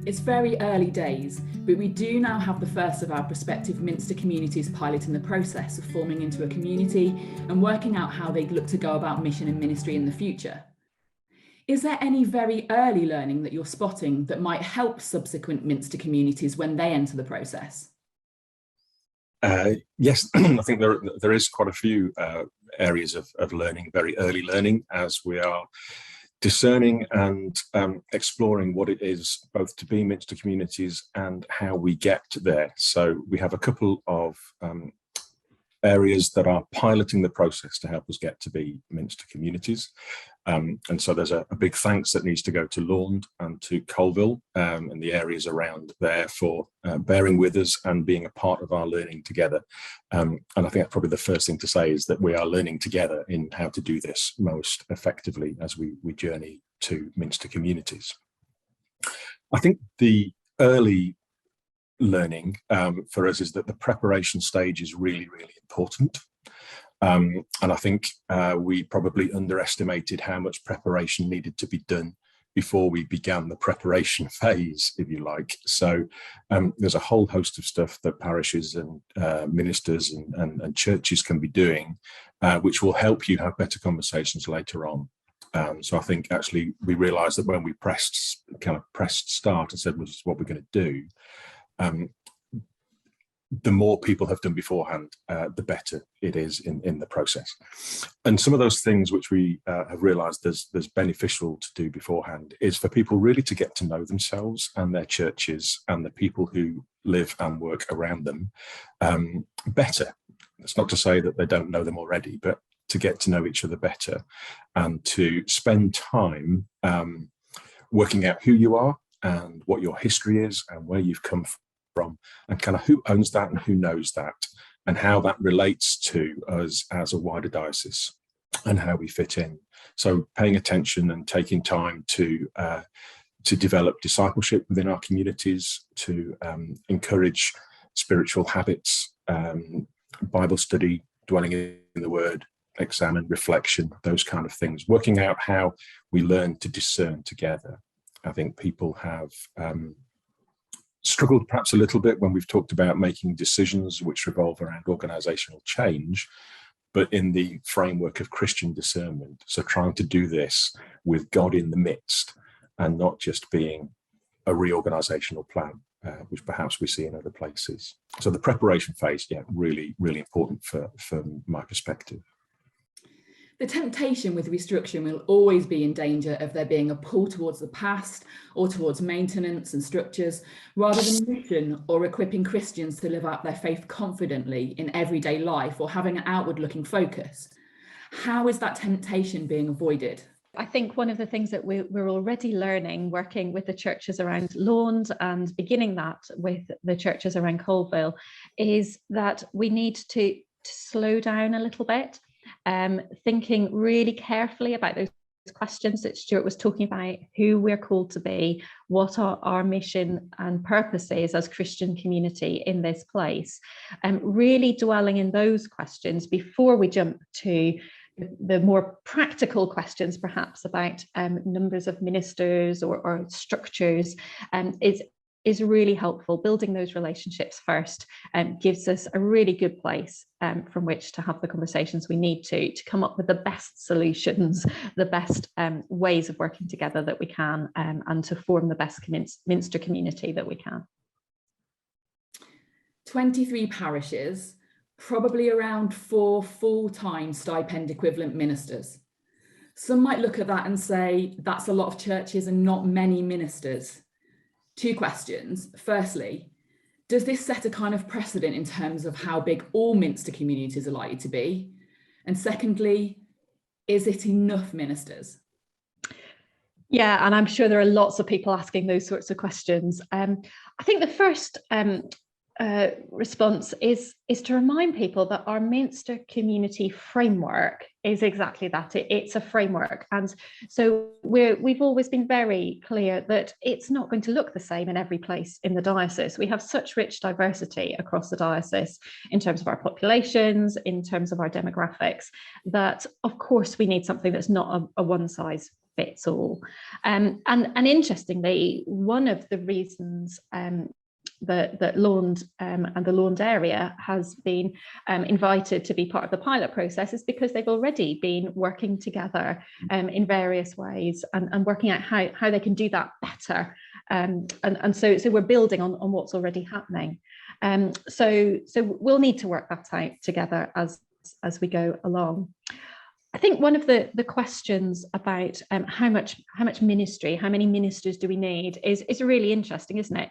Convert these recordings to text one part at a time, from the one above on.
It's very early days, but we do now have the first of our prospective Minster Communities piloting the process of forming into a community and working out how they'd look to go about mission and ministry in the future. Is there any very early learning that you're spotting that might help subsequent Minster communities when they enter the process? Yes, I think there is quite a few areas of learning, very early learning, as we are discerning and exploring what it is both to be Minster communities and how we get there. So we have a couple of areas that are piloting the process to help us get to be Minster communities. And so there's a big thanks that needs to go to Laund and to Colville and the areas around there for bearing with us and being a part of our learning together. And I think that's probably the first thing to say is that we are learning together in how to do this most effectively as we journey to Minster communities. I think the early learning for us is that the preparation stage is really, really important. And I think we probably underestimated how much preparation needed to be done before we began the preparation phase, if you like. So there's a whole host of stuff that parishes and ministers and churches can be doing, which will help you have better conversations later on. So I think actually we realised that when we pressed start and said, well, this is what we're going to do, the more people have done beforehand, the better it is in the process. And some of those things which we have realised there's beneficial to do beforehand is for people really to get to know themselves and their churches and the people who live and work around them better. It's not to say that they don't know them already, but to get to know each other better and to spend time working out who you are and what your history is and where you've come from and kind of who owns that and who knows that and how that relates to us as a wider diocese and how we fit in. So paying attention and taking time to develop discipleship within our communities, to encourage spiritual habits, Bible study, dwelling in the Word, examine, reflection, those kind of things, working out how we learn to discern together. I think people have struggled perhaps a little bit when we've talked about making decisions which revolve around organisational change, but in the framework of Christian discernment. So trying to do this with God in the midst and not just being a reorganisational plan, which perhaps we see in other places. So the preparation phase, yeah, really, really important from my perspective. The temptation with restructuring will always be in danger of there being a pull towards the past or towards maintenance and structures, rather than mission or equipping Christians to live out their faith confidently in everyday life or having an outward-looking focus. How is that temptation being avoided? I think one of the things that we're already learning, working with the churches around Laund and beginning that with the churches around Colville, is that we need to slow down a little bit. Thinking really carefully about those questions that Stuart was talking about, who we're called to be, what our mission and purpose is as Christian community in this place, and really dwelling in those questions before we jump to the more practical questions, perhaps about numbers of ministers or structures, is really helpful. Building those relationships first gives us a really good place from which to have the conversations we need to come up with the best solutions, the best ways of working together that we can, and to form the best Minster community that we can. 23 parishes, probably around 4 full-time stipend equivalent ministers. Some might look at that and say that's a lot of churches and not many ministers. 2 questions. Firstly, does this set a kind of precedent in terms of how big all Minster communities are likely to be? And secondly, is it enough ministers? Yeah, and I'm sure there are lots of people asking those sorts of questions. I think the first response is to remind people that our Minster community framework is exactly that. It's a framework, and so we've always been very clear that it's not going to look the same in every place in the diocese. We have such rich diversity across the diocese in terms of our populations, in terms of our demographics, that of course we need something that's not a one size fits all. And interestingly, one of the reasons that Laund and the Laund area has been invited to be part of the pilot process is because they've already been working together in various ways and working out how they can do that better. And so we're building on what's already happening. So we'll need to work that out together as we go along. I think one of the questions about how much ministry, how many ministers do we need is really interesting, isn't it?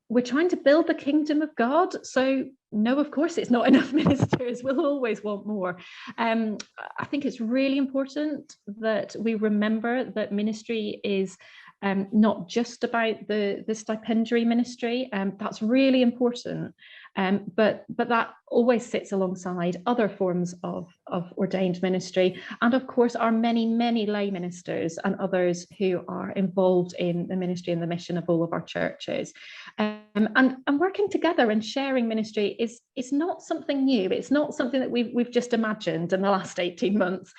We're trying to build the kingdom of God. So no, of course, it's not enough ministers. We'll always want more. I think it's really important that we remember that ministry is not just about the stipendiary ministry. That's really important. But that always sits alongside other forms of ordained ministry, and of course our many lay ministers and others who are involved in the ministry and the mission of all of our churches. And working together and sharing ministry is not something new. It's not something that we've just imagined in the last 18 months.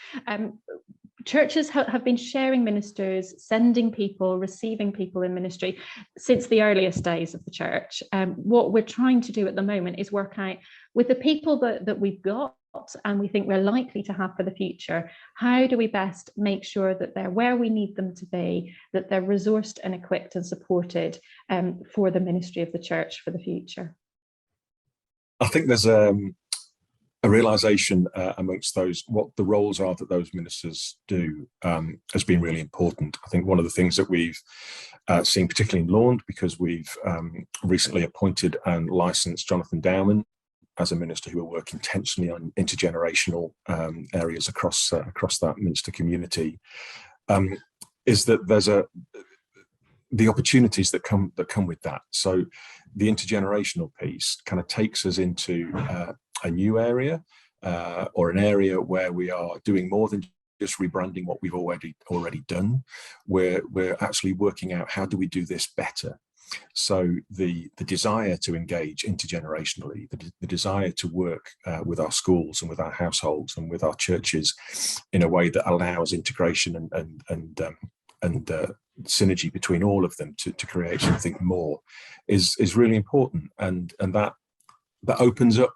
Churches have been sharing ministers, sending people, receiving people in ministry since the earliest days of the church. What we're trying to do at the moment is work out with the people that we've got and we think we're likely to have for the future, how do we best make sure that they're where we need them to be, that they're resourced and equipped and supported for the ministry of the church for the future. I think there's a realization amongst those, what the roles are that those ministers do has been really important. I think one of the things that we've seen, particularly in Laund, because we've recently appointed and licensed Jonathan Dowman as a minister who will work intentionally on intergenerational areas across that Minster community, is that there's the opportunities that come with that. So the intergenerational piece kind of takes us into a new area or an area where we are doing more than just rebranding what we've already done. We're actually working out how do we do this better. So the desire to engage intergenerationally, the desire to work with our schools and with our households and with our churches in a way that allows integration and synergy between all of them to create something more is really important, and that opens up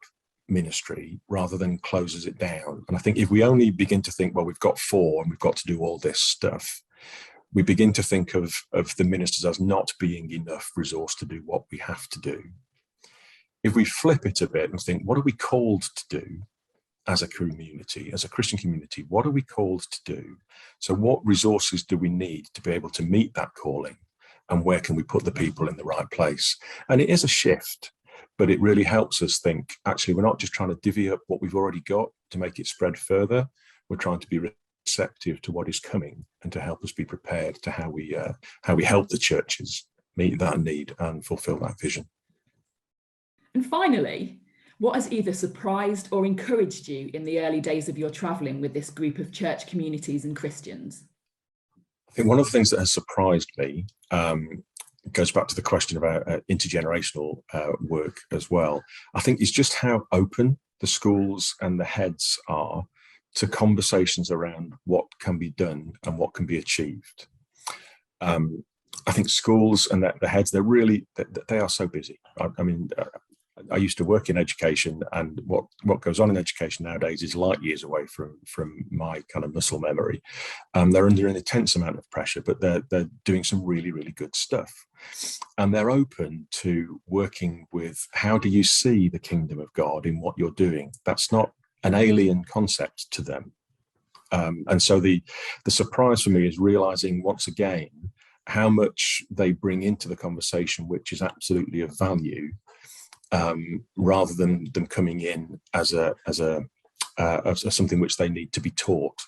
ministry rather than closes it down. And I think if we only begin to think, well, we've got 4 and we've got to do all this stuff, we begin to think of the ministers as not being enough resource to do what we have to do. If we flip it a bit and think, what are we called to do as a community, as a Christian community? What are we called to do? So what resources do we need to be able to meet that calling? And where can we put the people in the right place? And it is a shift, but it really helps us think, actually, we're not just trying to divvy up what we've already got to make it spread further. We're trying to be receptive to what is coming and to help us be prepared to how we help the churches meet that need and fulfill that vision. And finally, what has either surprised or encouraged you in the early days of your travelling with this group of church communities and Christians? I think one of the things that has surprised me goes back to the question about intergenerational work as well. I think it's just how open the schools and the heads are to conversations around what can be done and what can be achieved. I think schools and the heads, they are so busy. I mean, I used to work in education, and what goes on in education nowadays is light years away from my kind of muscle memory. They're under an intense amount of pressure, but they're doing some really, really good stuff. And they're open to working with, how do you see the kingdom of God in what you're doing? That's not an alien concept to them. And so the surprise for me is realizing once again how much they bring into the conversation, which is absolutely of value, rather than them coming in as something which they need to be taught.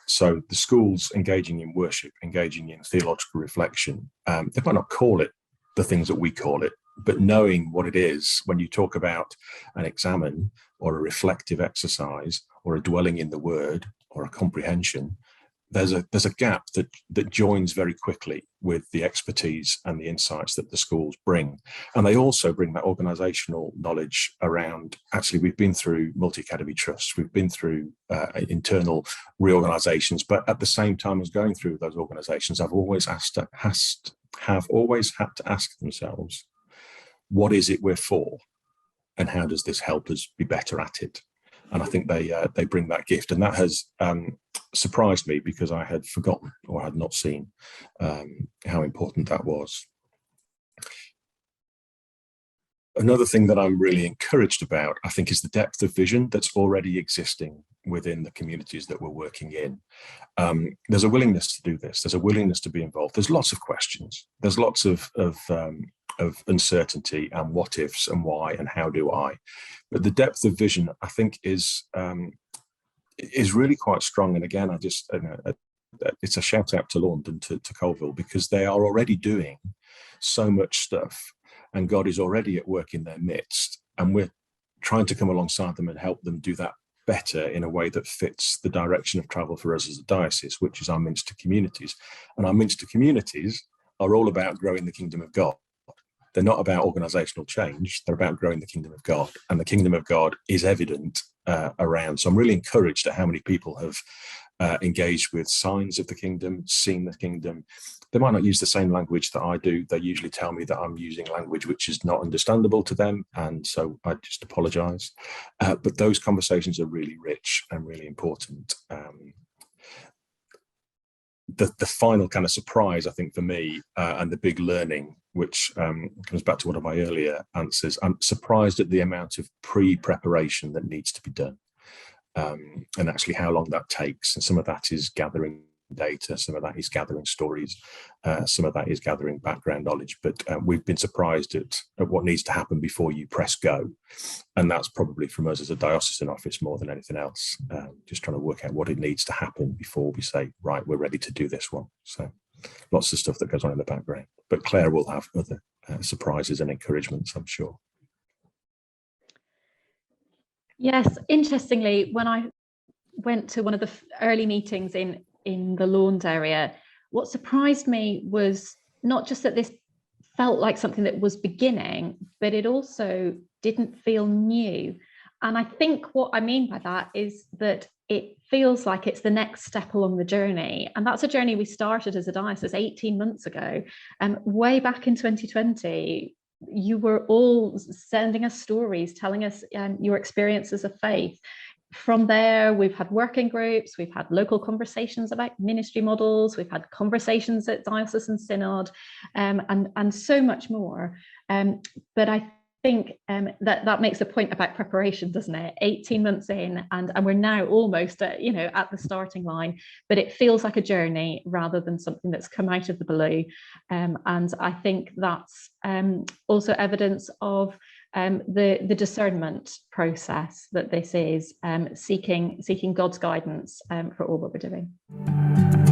So the schools engaging in worship, engaging in theological reflection, they might not call it the things that we call it, but knowing what it is, when you talk about an examine or a reflective exercise or a dwelling in the word or a comprehension, there's a gap that joins very quickly with the expertise and the insights that the schools bring. And they also bring that organisational knowledge around, actually, we've been through multi-academy trusts, we've been through internal reorganisations, but at the same time as going through those organisations, have always had to ask themselves, what is it we're for? And how does this help us be better at it? And I think they bring that gift, and that has surprised me, because I had forgotten or had not seen how important that was. Another thing that I'm really encouraged about, I think, is the depth of vision that's already existing within the communities that we're working in. There's a willingness to do this. There's a willingness to be involved. There's lots of questions. There's lots of uncertainty and what ifs and why and how do I. But the depth of vision, I think, is really quite strong. And again, it's a shout out to London, to Colville, because they are already doing so much stuff, and God is already at work in their midst, and we're trying to come alongside them and help them do that better in a way that fits the direction of travel for us as a diocese, which is our Minster Communities. And our Minster Communities are all about growing the kingdom of God. They're not about organisational change, they're about growing the kingdom of God, and the kingdom of God is evident around. So I'm really encouraged at how many people have engaged with signs of the kingdom, seen the kingdom. They might not use the same language that I do. They usually tell me that I'm using language which is not understandable to them, and so I just apologise. But those conversations are really rich and really important. The final kind of surprise, I think, for me, and the big learning, which comes back to one of my earlier answers, I'm surprised at the amount of pre-preparation that needs to be done, and actually how long that takes. And some of that is gathering data, some of that is gathering stories, some of that is gathering background knowledge. But we've been surprised at what needs to happen before you press go. And that's probably from us as a diocesan office more than anything else, just trying to work out what it needs to happen before we say, right, we're ready to do this one. So lots of stuff that goes on in the background. But Claire will have other surprises and encouragements, I'm sure. Yes, interestingly, when I went to one of the early meetings in the Lawns area, what surprised me was not just that this felt like something that was beginning, but it also didn't feel new. And I think what I mean by that is that it feels like it's the next step along the journey. And that's a journey we started as a diocese 18 months ago. Way back in 2020, you were all sending us stories, telling us your experiences of faith. From there, we've had working groups, we've had local conversations about ministry models, we've had conversations at Diocesan Synod, and so much more. But I think that makes a point about preparation, doesn't it? 18 months in, and we're now almost at the starting line, but it feels like a journey rather than something that's come out of the blue. And I think that's also evidence of the discernment process that this is, seeking God's guidance for all that we're doing.